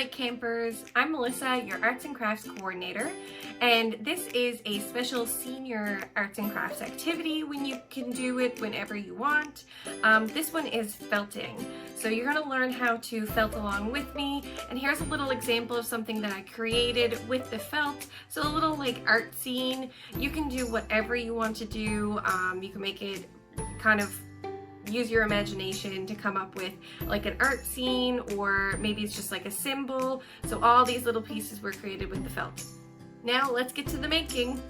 Light Campers. I'm Melissa, your Arts and Crafts Coordinator, and this is a special senior arts and crafts activity when you can do it whenever you want. This one is felting. So you're going to learn how to felt along with me, and here's a little example of something that I created with the felt. So a little like art scene. You can do whatever you want to do. You can make it kind of use your imagination to come up with like an art scene, or maybe it's just like a symbol. So all these little pieces were created with the felt. Now let's get to the making.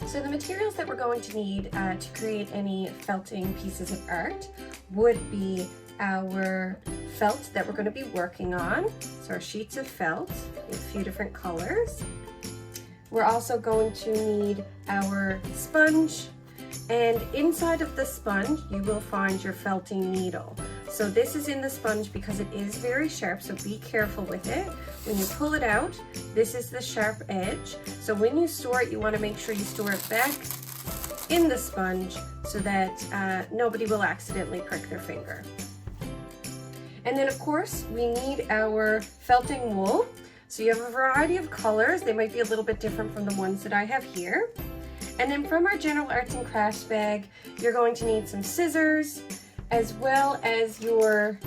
So the materials that we're going to need to create any felting pieces of art would be our felt that we're going to be working on. So our sheets of felt in a few different colors. We're also going to need our sponge, and inside of the sponge you will find your felting needle. So this is in the sponge because it is very sharp, so be careful with it. When you pull it out, this is the sharp edge. So when you store it, you want to make sure you store it back in the sponge so that nobody will accidentally prick their finger. And then of course we need our felting wool. So you have a variety of colors. They might be a little bit different from the ones that I have here. And then from our general arts and crafts bag, you're going to need some scissors, as well as your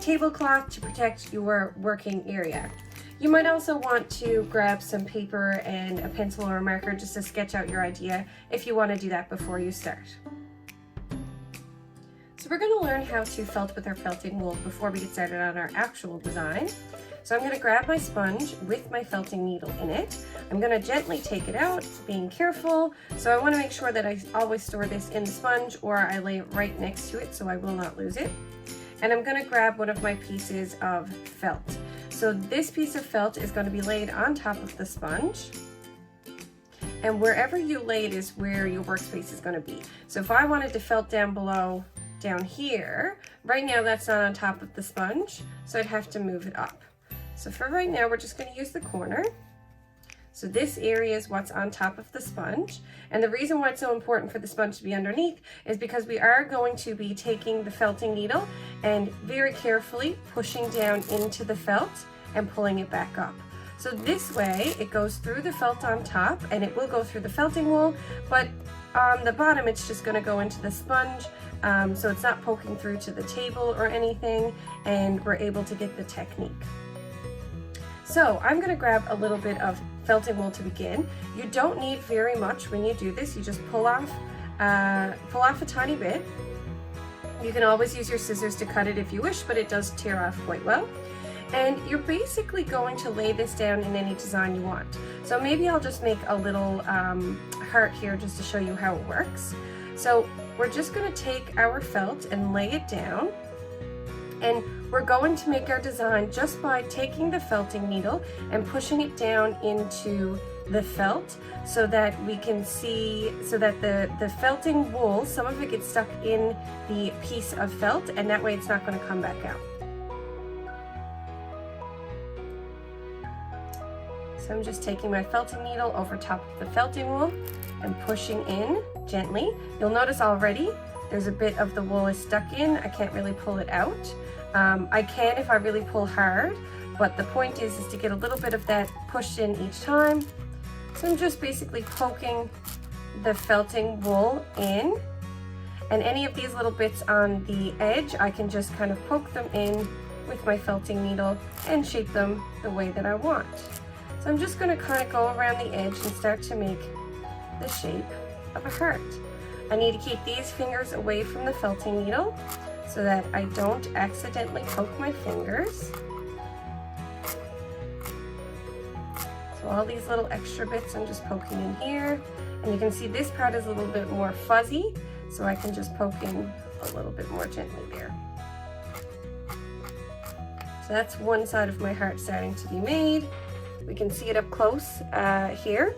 tablecloth to protect your working area. You might also want to grab some paper and a pencil or a marker just to sketch out your idea if you want to do that before you start. So we're going to learn how to felt with our felting wool before we get started on our actual design. So I'm going to grab my sponge with my felting needle in it. I'm going to gently take it out, being careful. So I want to make sure that I always store this in the sponge, or I lay it right next to it so I will not lose it. And I'm going to grab one of my pieces of felt. So this piece of felt is going to be laid on top of the sponge. And wherever you lay it is where your workspace is going to be. So if I wanted to felt down below, down here, right now that's not on top of the sponge, so I'd have to move it up. So for right now, we're just going to use the corner. So this area is what's on top of the sponge. And the reason why it's so important for the sponge to be underneath is because we are going to be taking the felting needle and very carefully pushing down into the felt and pulling it back up. So this way, it goes through the felt on top, and it will go through the felting wool, but on the bottom, it's just going to go into the sponge. So it's not poking through to the table or anything, and we're able to get the technique. So I'm going to grab a little bit of felting wool to begin. You don't need very much when you do this. You just pull off a tiny bit. You can always use your scissors to cut it if you wish, but it does tear off quite well. And you're basically going to lay this down in any design you want. So maybe I'll just make a little heart here just to show you how it works. So we're just going to take our felt and lay it down. And we're going to make our design just by taking the felting needle and pushing it down into the felt so that we can see, so that the felting wool, some of it gets stuck in the piece of felt, and that way it's not going to come back out. So I'm just taking my felting needle over top of the felting wool and pushing in gently. You'll notice already there's a bit of the wool is stuck in. I can't really pull it out. I can if I really pull hard, but the point is to get a little bit of that pushed in each time. So I'm just basically poking the felting wool in, and any of these little bits on the edge, I can just kind of poke them in with my felting needle and shape them the way that I want. So I'm just going to kind of go around the edge and start to make the shape of a heart. I need to keep these fingers away from the felting needle so that I don't accidentally poke my fingers. So all these little extra bits I'm just poking in here. And you can see this part is a little bit more fuzzy, so I can just poke in a little bit more gently there. So that's one side of my heart starting to be made. We can see it up close here.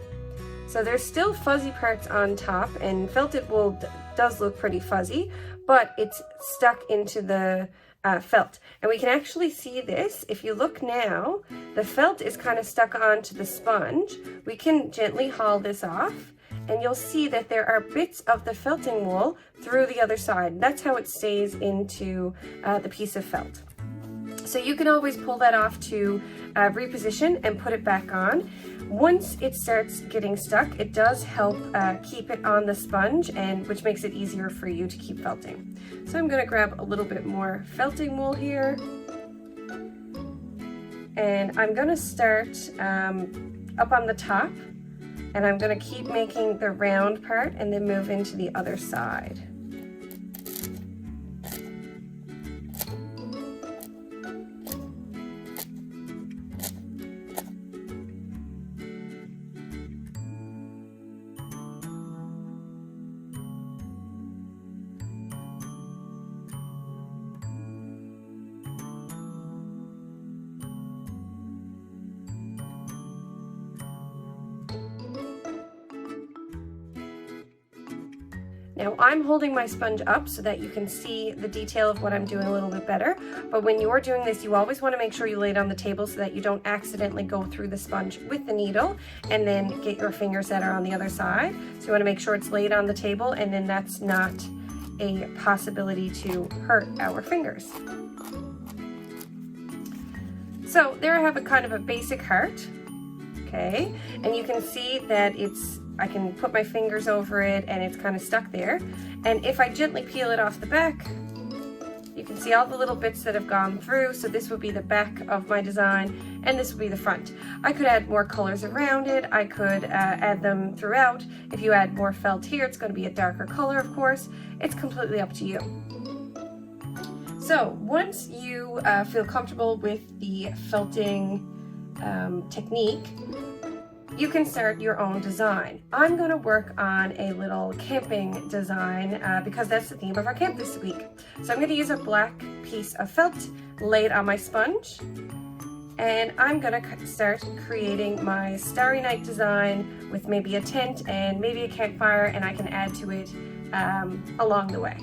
So there's still fuzzy parts on top, and felted wool does look pretty fuzzy, but it's stuck into the felt. And we can actually see this. If you look now, the felt is kind of stuck onto the sponge. We can gently haul this off, and you'll see that there are bits of the felting wool through the other side. That's how it stays into the piece of felt. So you can always pull that off to reposition and put it back on. Once it starts getting stuck, it does help keep it on the sponge, and which makes it easier for you to keep felting. So I'm going to grab a little bit more felting wool here, and I'm going to start up on the top, and I'm going to keep making the round part and then move into the other side. Now I'm holding my sponge up so that you can see the detail of what I'm doing a little bit better, but when you're doing this, you always want to make sure you lay it on the table so that you don't accidentally go through the sponge with the needle and then get your fingers that are on the other side. So you want to make sure it's laid on the table, and then that's not a possibility to hurt our fingers. So there I have a kind of a basic heart, okay, and you can see that I can put my fingers over it and it's kind of stuck there. And if I gently peel it off the back, you can see all the little bits that have gone through. So this would be the back of my design and this would be the front. I could add more colors around it. I could add them throughout. If you add more felt here, it's going to be a darker color, of course. It's completely up to you. So once you feel comfortable with the felting technique, you can start your own design. I'm going to work on a little camping design because that's the theme of our camp this week. So I'm going to use a black piece of felt, lay it on my sponge, and I'm going to start creating my Starry Night design with maybe a tent and maybe a campfire, and I can add to it along the way.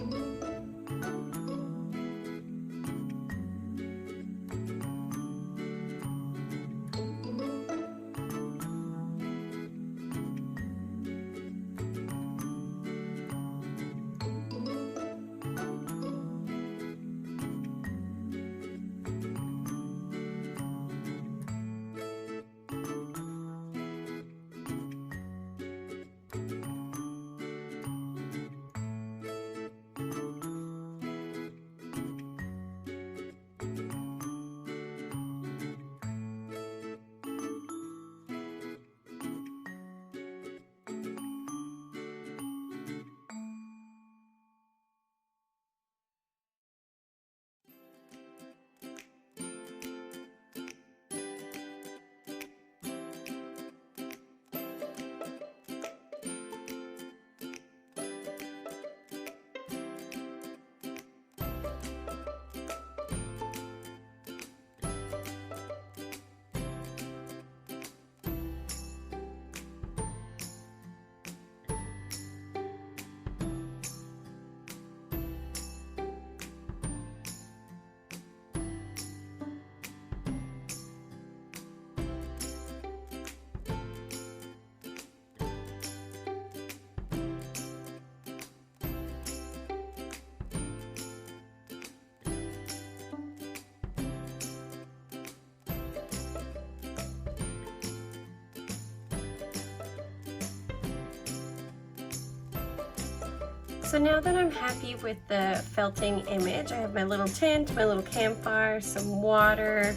So now that I'm happy with the felting image, I have my little tent, my little campfire, some water,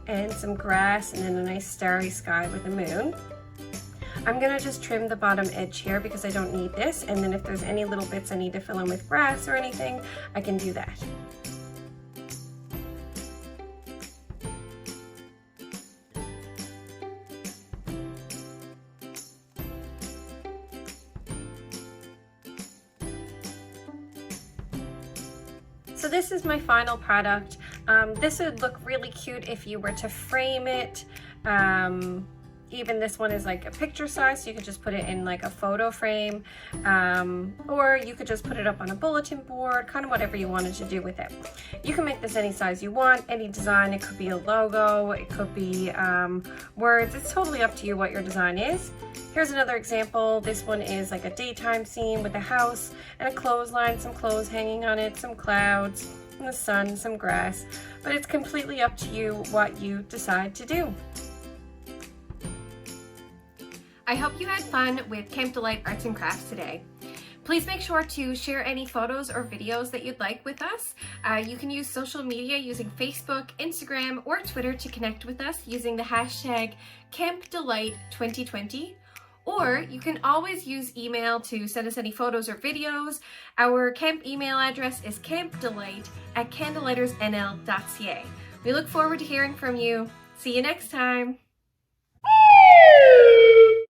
and some grass, and then a nice starry sky with a moon. I'm gonna just trim the bottom edge here because I don't need this, and then if there's any little bits I need to fill in with grass or anything, I can do that. So this is my final product. This would look really cute if you were to frame it. Even this one is like a picture size, so you could just put it in like a photo frame, or you could just put it up on a bulletin board, kind of whatever you wanted to do with it. You can make this any size you want, any design. It could be a logo, it could be words. It's totally up to you what your design is. Here's another example. This one is like a daytime scene with a house and a clothesline, some clothes hanging on it, some clouds, in the sun, some grass, but it's completely up to you what you decide to do. I hope you had fun with Camp Delight Arts and Crafts today. Please make sure to share any photos or videos that you'd like with us. You can use social media using Facebook, Instagram, or Twitter to connect with us using the hashtag CampDelight2020. Or you can always use email to send us any photos or videos. Our camp email address is campdelight@candlelighterSNL.ca. We look forward to hearing from you. See you next time.